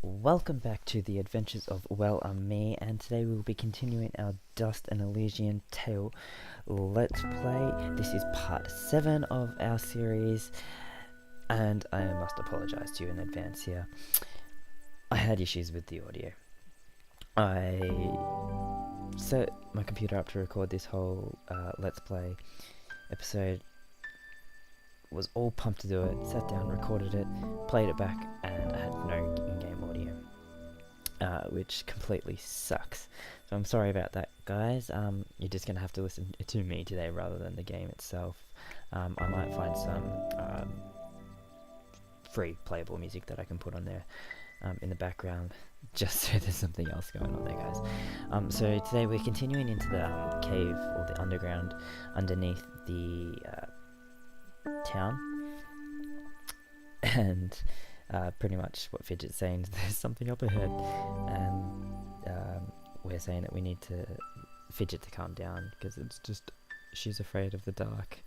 Welcome back to the Adventures of Me, and today we will be continuing our Dust and Elysian Tail Let's Play. This is part 7 of our series, and I must apologise to you in advance here. I had issues with the audio. I set my computer up to record this whole Let's Play episode, was all pumped to do it, sat down, recorded it, played it back, and I had no in-game audio, which completely sucks. So I'm sorry about that, guys. You're just gonna have to listen to me today rather than the game itself. I might find some free playable music that I can put on there in the background, just so there's something else going on there, guys. So today we're continuing into the cave, or the underground, underneath the town, and pretty much what Fidget's saying is there's something up ahead, and we're saying that we need to Fidget to calm down because it's just she's afraid of the dark,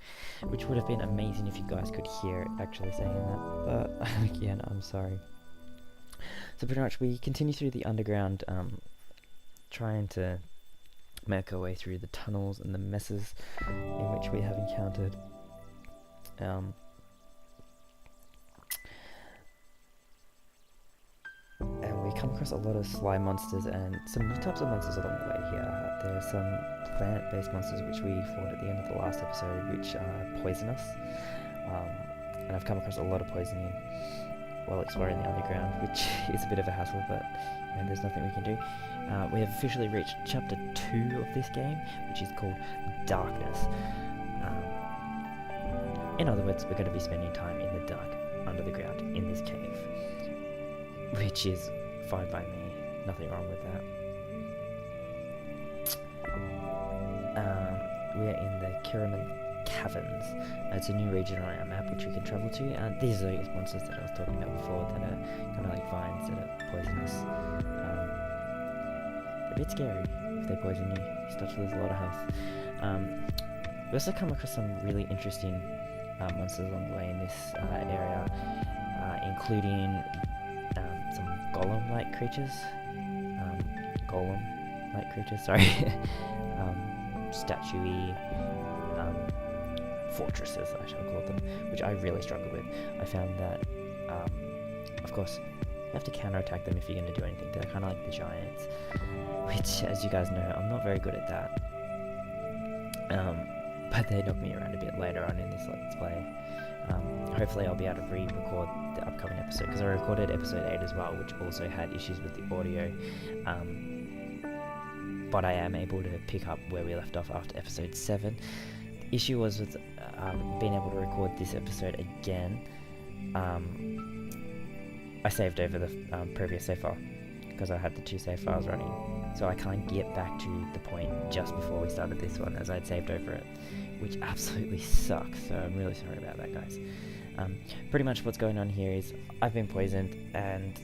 which would have been amazing if you guys could hear it actually saying that, but again, I'm sorry. So pretty much we continue through the underground, trying to make our way through the tunnels and the messes in which we have encountered. And we come across a lot of slime monsters and some new types of monsters along the way here. There are some plant-based monsters which we fought at the end of the last episode, which are poisonous. And I've come across a lot of poisoning while exploring the underground, which is a bit of a hassle, but you know, there's nothing we can do. We have officially reached chapter 2 of this game, which is called Darkness. In other words, we're going to be spending time in the dark, under the ground, in this cave, which is fine by me, nothing wrong with that. We are in the Kiraman Caverns. It's a new region on our map which we can travel to, and these are those monsters that I was talking about before that are kind of like vines that are poisonous. A bit scary if they poison you, you start to lose a lot of health. We also come across some really interesting monsters along the way in this area, including some golem-like creatures, sorry, statuey fortresses, I shall call them, which I really struggle with. I found that, of course, you have to counterattack them if you're going to do anything. They're kind of like the giants, which, as you guys know, I'm not very good at that. But they knocked me around a bit later on in this Let's Play. Hopefully I'll be able to re-record the upcoming episode, because I recorded episode 8 as well, which also had issues with the audio. But I am able to pick up where we left off after episode 7. The issue was with being able to record this episode again. I saved over the previous save file, because I had the 2 save files running, so I can't get back to the point just before we started this one, as I'd saved over it, which absolutely sucks, so I'm really sorry about that, guys. Pretty much what's going on here is I've been poisoned, and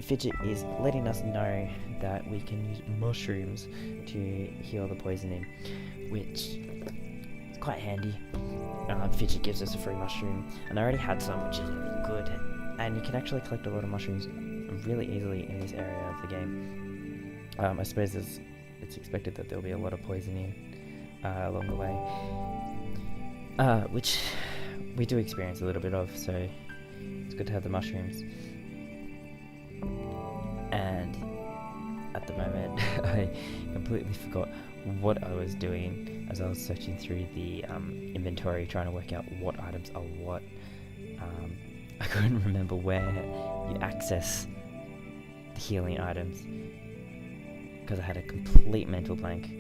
Fidget is letting us know that we can use mushrooms to heal the poisoning, which is quite handy. Fidget gives us a free mushroom, and I already had some, which is good, and you can actually collect a lot of mushrooms really easily in this area of the game. I suppose it's expected that there'll be a lot of poisoning along the way, which we do experience a little bit of, so it's good to have the mushrooms. And at the moment I completely forgot what I was doing as I was searching through the inventory, trying to work out what items are what. I couldn't remember where you access the healing items, because I had a complete mental blank.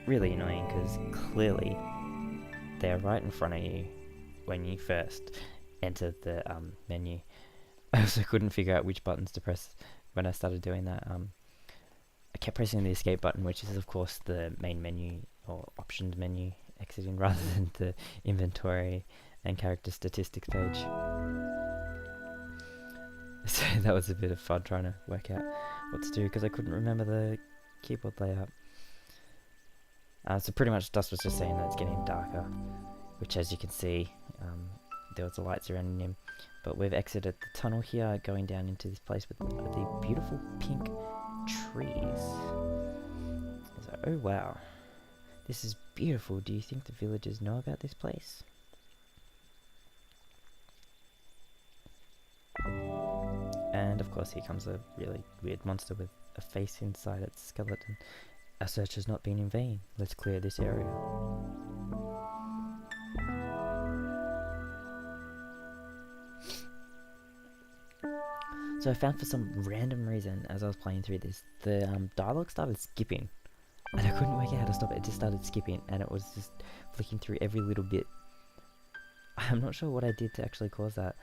Really annoying, because clearly they're right in front of you when you first enter the menu. I also couldn't figure out which buttons to press when I started doing that. I kept pressing the escape button, which is of course the main menu, or options menu, exiting, rather than the inventory and character statistics page. So that was a bit of fun trying to work out what to do, because I couldn't remember the keyboard layout. So pretty much Dust was just saying that it's getting darker, which, as you can see, there was a light surrounding him. But we've exited the tunnel here, going down into this place with the beautiful pink trees. So, oh wow, this is beautiful. Do you think the villagers know about this place? And of course here comes a really weird monster with a face inside its skeleton. Our search has not been in vain. Let's clear this area. So I found, for some random reason, as I was playing through this, the dialogue started skipping. And I couldn't work out how to stop it. It just started skipping, and it was just flicking through every little bit. I'm not sure what I did to actually cause that.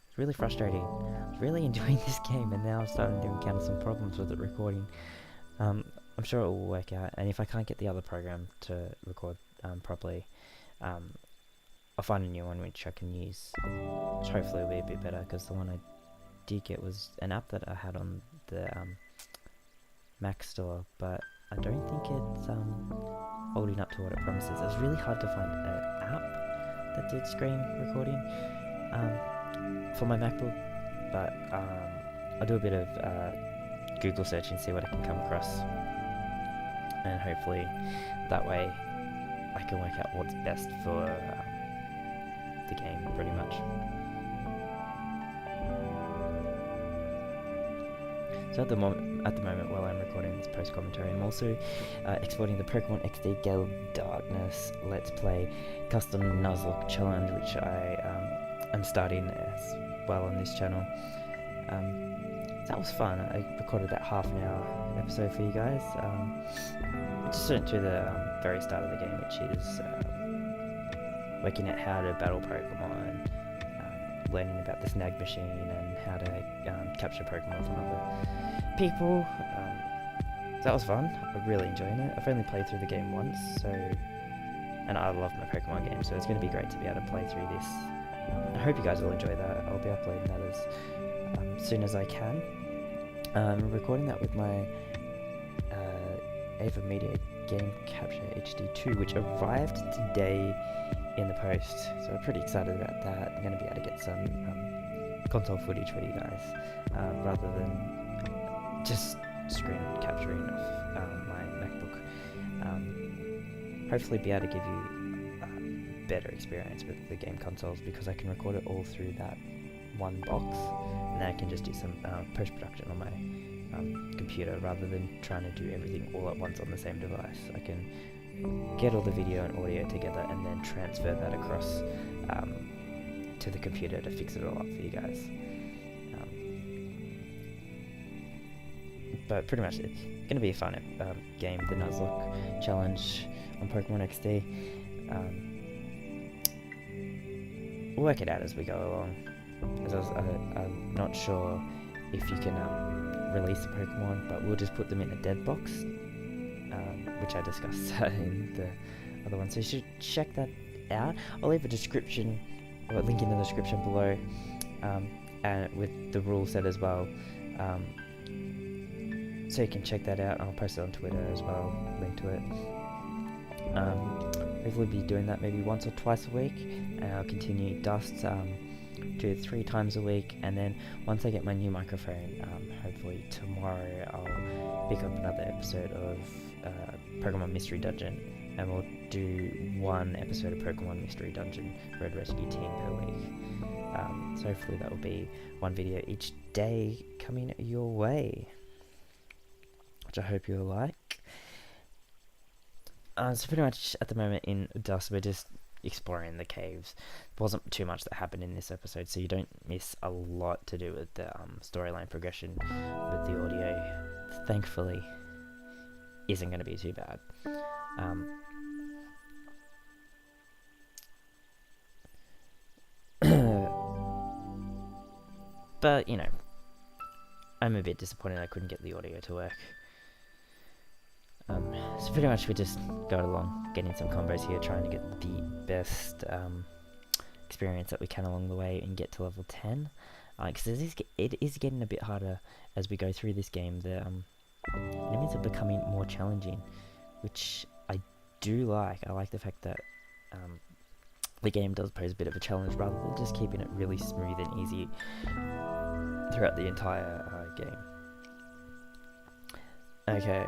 It's really frustrating. I was really enjoying this game, and now I'm starting to encounter some problems with it recording. I'm sure it will work out, and if I can't get the other program to record properly, I'll find a new one which I can use, which hopefully will be a bit better, because the one I did get was an app that I had on the Mac store, but I don't think it's holding up to what it promises. It was really hard to find an app that did screen recording for my MacBook, but I'll do a bit of Google search and see what I can come across, and hopefully that way I can work out what's best for the game, pretty much. So at the moment, while I'm recording this post-commentary, I'm also exporting the Pokemon XD Gale Darkness Let's Play Custom Nuzlocke Challenge, which I am starting as well on this channel. That was fun. I recorded that half-an-hour episode for you guys. I just went through the very start of the game, which is working out how to battle Pokemon, learning about the snag machine and how to capture Pokemon from other people. So that was fun. I'm really enjoying it. I've only played through the game once, and I love my Pokemon game, so it's going to be great to be able to play through this. I hope you guys will enjoy that. I'll be uploading that as soon as I can. I'm recording that with my Ava Media Game Capture HD2, which arrived today in the post, so I'm pretty excited about that. I'm going to be able to get some console footage for you guys, rather than just screen capturing off my MacBook. Hopefully be able to give you a better experience with the game consoles, because I can record it all through that one box, and then I can just do some post-production on my computer, rather than trying to do everything all at once on the same device. I can get all the video and audio together and then transfer that across to the computer to fix it all up for you guys. But pretty much it's going to be a fun game, the Nuzlocke Challenge on Pokemon XD. We'll work it out as we go along. As I'm not sure if you can release the Pokemon, but we'll just put them in a dead box, which I discussed in the other one. So you should check that out. I'll leave a description, or a link in the description below, and with the rule set as well, so you can check that out. I'll post it on Twitter as well, link to it. Hopefully be doing that maybe once or twice a week, and I'll continue Dust 2 to 3 times a week, and then once I get my new microphone, hopefully tomorrow I'll pick up another episode of Pokemon Mystery Dungeon, and we'll do 1 episode of Pokemon Mystery Dungeon Red Rescue Team per week. So hopefully that will be 1 video each day coming your way, which I hope you'll like. So pretty much at the moment in Dust, we're just exploring the caves. There wasn't too much that happened in this episode, so you don't miss a lot to do with the storyline progression with the audio. Thankfully, isn't going to be too bad. But, you know, I'm a bit disappointed I couldn't get the audio to work. So pretty much we just go along, getting some combos here, trying to get the best experience that we can along the way and get to level 10. Because it is getting a bit harder as we go through this game. The enemies are becoming more challenging, which I do like. I like the fact that the game does pose a bit of a challenge rather than just keeping it really smooth and easy throughout the entire game. Okay,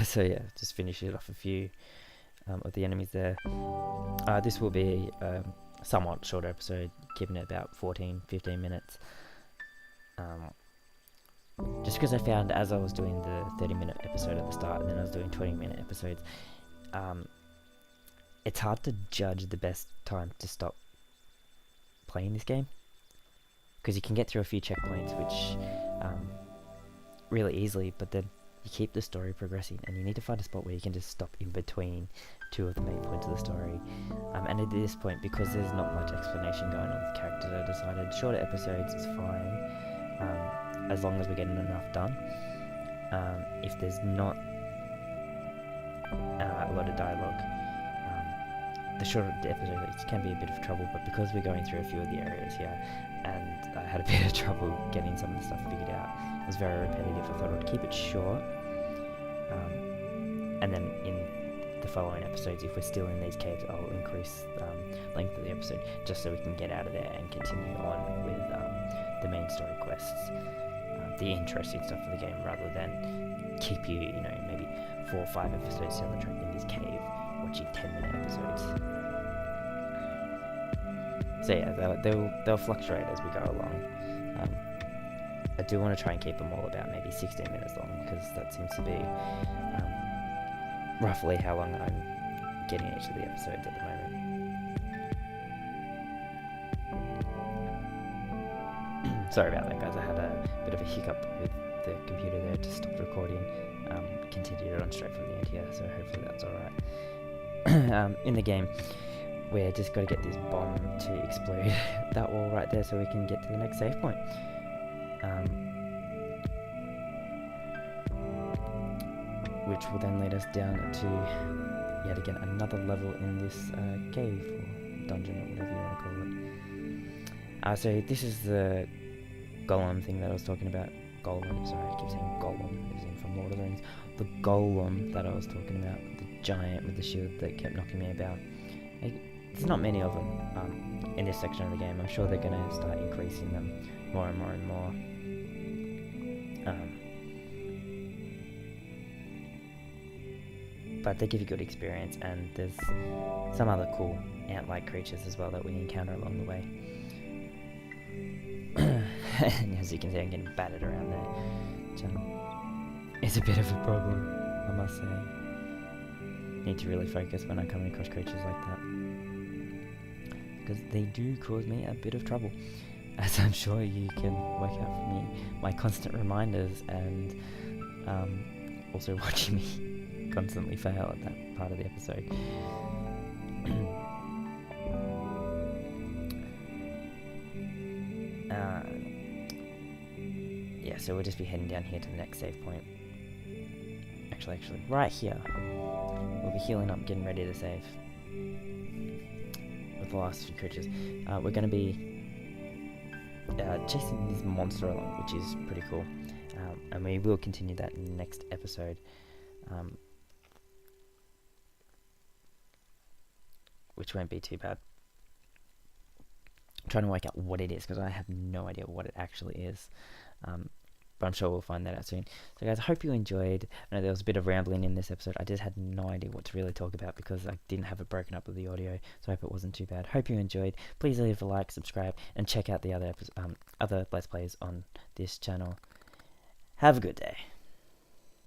so yeah, just finishing off a few of the enemies there. This will be a somewhat shorter episode, keeping it about 14-15 minutes. Just because I found as I was doing the 30-minute episode at the start and then I was doing 20-minute episodes, it's hard to judge the best time to stop playing this game, because you can get through a few checkpoints which really easily, but then you keep the story progressing and you need to find a spot where you can just stop in between two of the main points of the story. And at this point, because there's not much explanation going on with characters, I decided shorter episodes is fine, as long as we're getting enough done. If there's not a lot of dialogue, the shorter episodes can be a bit of trouble, but because we're going through a few of the areas here, and I had a bit of trouble getting some of the stuff figured out, it was very repetitive. I thought I would keep it short, and then in the following episodes, if we're still in these caves, I'll increase length of the episode, just so we can get out of there and continue on with the main story quests, the interesting stuff of the game, rather than keep you, maybe 4 or 5 episodes down the track in this cave watching 10-minute episodes. So yeah, they'll fluctuate as we go along. I do want to try and keep them all about maybe 16 minutes long, because that seems to be roughly how long I'm getting each of the episodes at the moment. Sorry about that, guys. I had a bit of a hiccup with the computer there, just stopped recording. Continued on straight from the end here, so hopefully that's alright. In the game, we're just got to get this bomb to explode that wall right there so we can get to the next save point. Which will then lead us down to, yet again, another level in this cave, or dungeon, or whatever you want to call it. So this is the golem thing that I was talking about. Golem, sorry, I keep saying golem, as in from Lord of the Rings. The golem that I was talking about, the giant with the shield that kept knocking me about. There's not many of them in this section of the game. I'm sure they're going to start increasing them more and more and more. But they give you good experience, and there's some other cool ant-like creatures as well that we encounter along the way. And as you can see, I'm getting battered around there, which is a bit of a problem, I must say. Need to really focus when I'm coming across creatures like that, because they do cause me a bit of trouble, as I'm sure you can work out from me, my constant reminders, and also watching me constantly fail at that part of the episode. Yeah, so we'll just be heading down here to the next save point. Actually, right here. We'll be healing up, getting ready to save with the last few creatures. We're going to be chasing this monster along, which is pretty cool. And we will continue that in the next episode. Which won't be too bad. I'm trying to work out what it is, because I have no idea what it actually is. But I'm sure we'll find that out soon. So guys, I hope you enjoyed. I know there was a bit of rambling in this episode. I just had no idea what to really talk about, because I didn't have it broken up with the audio. So I hope it wasn't too bad. Hope you enjoyed. Please leave a like, subscribe, and check out the other Let's Plays on this channel. Have a good day.